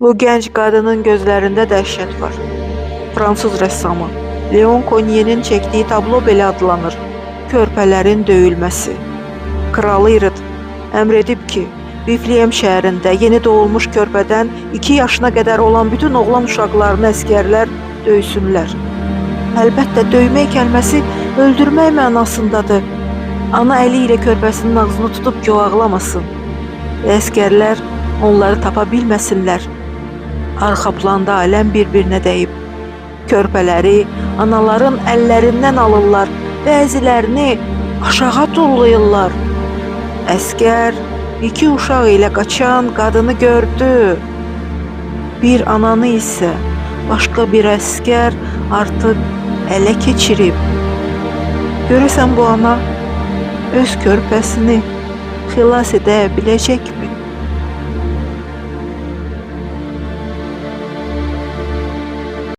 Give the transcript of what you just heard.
Bu gənc qadının gözlərində dəhşət var. Fransız rəssamı Leon Cogniet'in çəkdiyi tablo belə adlanır: Körpələrin döyülməsi. Kralı İrod əmr edib ki, Vifleyem şəhərində yeni doğulmuş körpədən 2 yaşına qədər olan bütün oğlan uşaqlarını əskərlər döysünlər. Əlbəttə, döymək kəlməsi öldürmək mənasındadır. Ana əli ilə körpəsinin ağzını tutub ki, o ağlamasın və əskərlər onları tapa bilməsinlər. Arxa planda aləm bir-birinə dəyib. Körpələri anaların əllərindən alırlar, bəzilərini aşağı tullayırlar. Əskər 2 uşaq ilə qaçan qadını gördü. Bir ananı isə başqa bir əskər artıq ələ keçirib. Görəsən bu ana öz körpəsini xilas edə biləcəkmi?